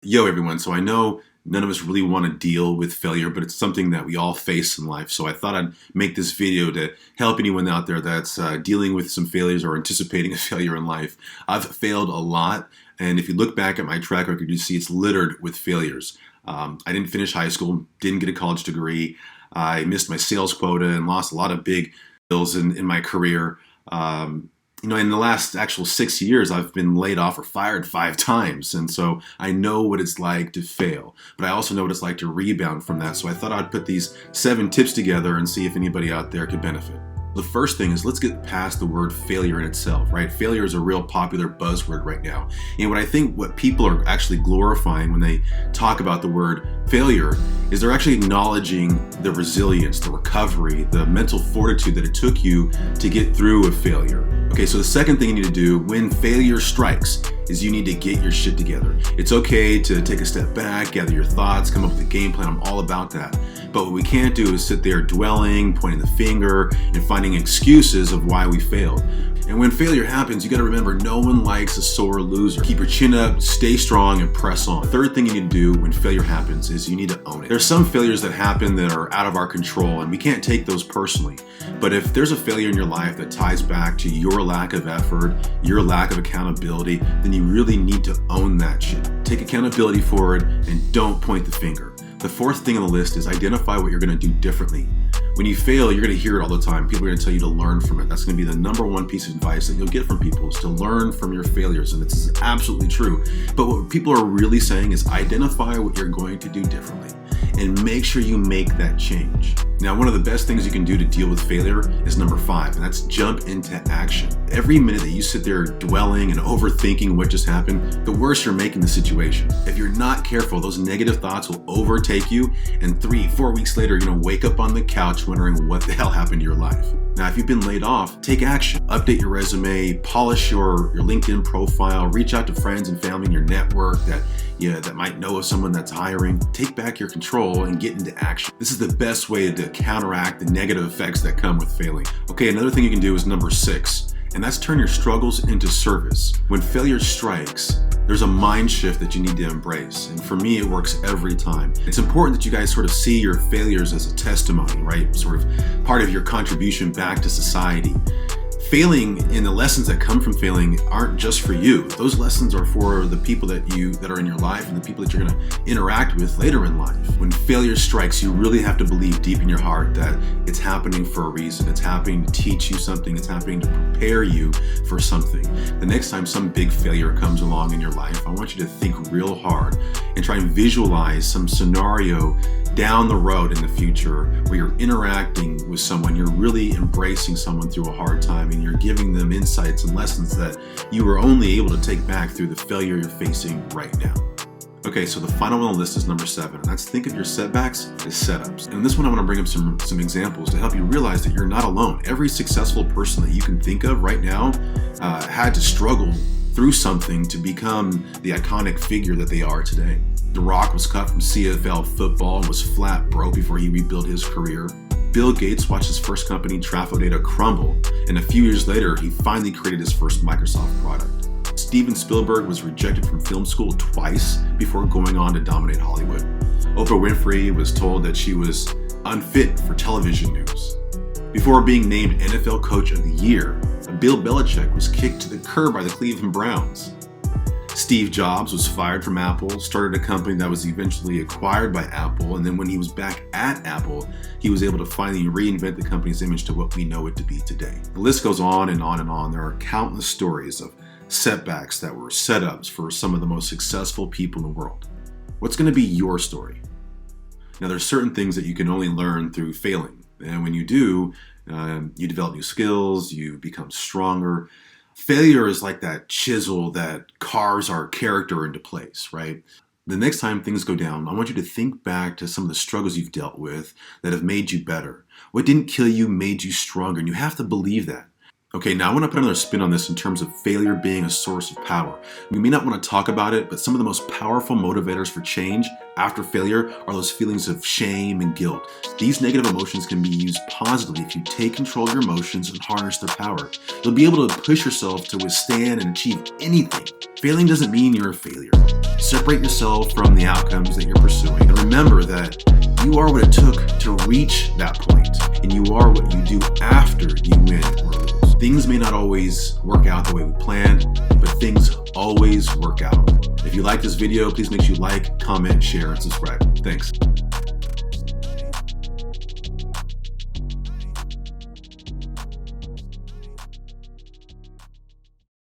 Yo, everyone. So I know none of us really want to deal with failure, but it's something that we all face in life. So I thought I'd make this video to help anyone out there that's dealing with some failures or anticipating a failure in life. I've failed a lot, and if you look back at my track record, you see it's littered with failures. I didn't finish high school, didn't get a college degree. I missed my sales quota and lost a lot of big bills in my career. In the last actual 6 years, I've been laid off or fired 5 times. And so I know what it's like to fail, but I also know what it's like to rebound from that. So I thought I'd put these 7 tips together and see if anybody out there could benefit. The first thing is let's get past the word failure in itself, right? Failure is a real popular buzzword right now. And what people are actually glorifying when they talk about the word failure is they're actually acknowledging the resilience, the recovery, the mental fortitude that it took you to get through a failure. Okay, so the second thing you need to do when failure strikes is you need to get your shit together. It's okay to take a step back, gather your thoughts, come up with a game plan. I'm all about that. But what we can't do is sit there dwelling, pointing the finger, and finding excuses of why we failed. And when failure happens, you gotta remember no one likes a sore loser. Keep your chin up, stay strong, and press on. Third thing you need to do when failure happens is you need to own it. There's some failures that happen that are out of our control, and we can't take those personally. But if there's a failure in your life that ties back to your lack of effort, your lack of accountability, then you really need to own that shit. Take accountability for it and don't point the finger. The fourth thing on the list is identify what you're gonna do differently. When you fail, you're gonna hear it all the time. People are gonna tell you to learn from it. That's gonna be the number one piece of advice that you'll get from people is to learn from your failures, and this is absolutely true. But what people are really saying is identify what you're going to do differently and make sure you make that change. Now, one of the best things you can do to deal with failure is number 5, and that's jump into action. Every minute that you sit there dwelling and overthinking what just happened, the worse you're making the situation. If you're not careful, those negative thoughts will overtake you, and 3-4 weeks later, you're gonna wake up on the couch wondering what the hell happened to your life. Now, if you've been laid off, take action. Update your resume, polish your LinkedIn profile, reach out to friends and family in your network that might know of someone that's hiring. Take back your control and get into action. This is the best way to counteract the negative effects that come with failing. Okay, another thing you can do is number 6, and that's turn your struggles into service. When failure strikes, there's a mind shift that you need to embrace. And for me, it works every time. It's important that you guys sort of see your failures as a testimony, right? Sort of part of your contribution back to society. Failing and the lessons that come from failing aren't just for you. Those lessons are for the people that are in your life and the people that you're going to interact with later in life. When failure strikes, you really have to believe deep in your heart that it's happening for a reason. It's happening to teach you something. It's happening to prepare you for something. The next time some big failure comes along in your life, I want you to think real hard and try and visualize some scenario down the road in the future where you're interacting with someone, you're really embracing someone through a hard time, and you're giving them insights and lessons that you were only able to take back through the failure you're facing right now. Okay, so the final one on the list is number 7, and that's think of your setbacks as setups. And in this one, I want to bring up some examples to help you realize that you're not alone. Every successful person that you can think of right now had to struggle through something to become the iconic figure that they are today. The Rock was cut from CFL football and was flat broke before he rebuilt his career. Bill Gates watched his first company, Trafodata, crumble, and a few years later, he finally created his first Microsoft product. Steven Spielberg was rejected from film school twice before going on to dominate Hollywood. Oprah Winfrey was told that she was unfit for television news. Before being named NFL Coach of the Year, Bill Belichick was kicked to the curb by the Cleveland Browns. Steve Jobs was fired from Apple, started a company that was eventually acquired by Apple, and then when he was back at Apple, he was able to finally reinvent the company's image to what we know it to be today. The list goes on and on and on. There are countless stories of setbacks that were setups for some of the most successful people in the world. What's going to be your story? Now, there's certain things that you can only learn through failing, and when you do, you develop new skills, you become stronger. Failure is like that chisel that carves our character into place, right? The next time things go down, I want you to think back to some of the struggles you've dealt with that have made you better. What didn't kill you made you stronger, and you have to believe that. Okay, now I want to put another spin on this in terms of failure being a source of power. We may not want to talk about it, but some of the most powerful motivators for change after failure are those feelings of shame and guilt. These negative emotions can be used positively if you take control of your emotions and harness their power. You'll be able to push yourself to withstand and achieve anything. Failing doesn't mean you're a failure. Separate yourself from the outcomes that you're pursuing, and remember that you are what it took to reach that point, and you are what you do after you win or lose. Things may not always work out the way we planned, but things always work out. If you like this video, please make sure you like, comment, share, and subscribe. Thanks.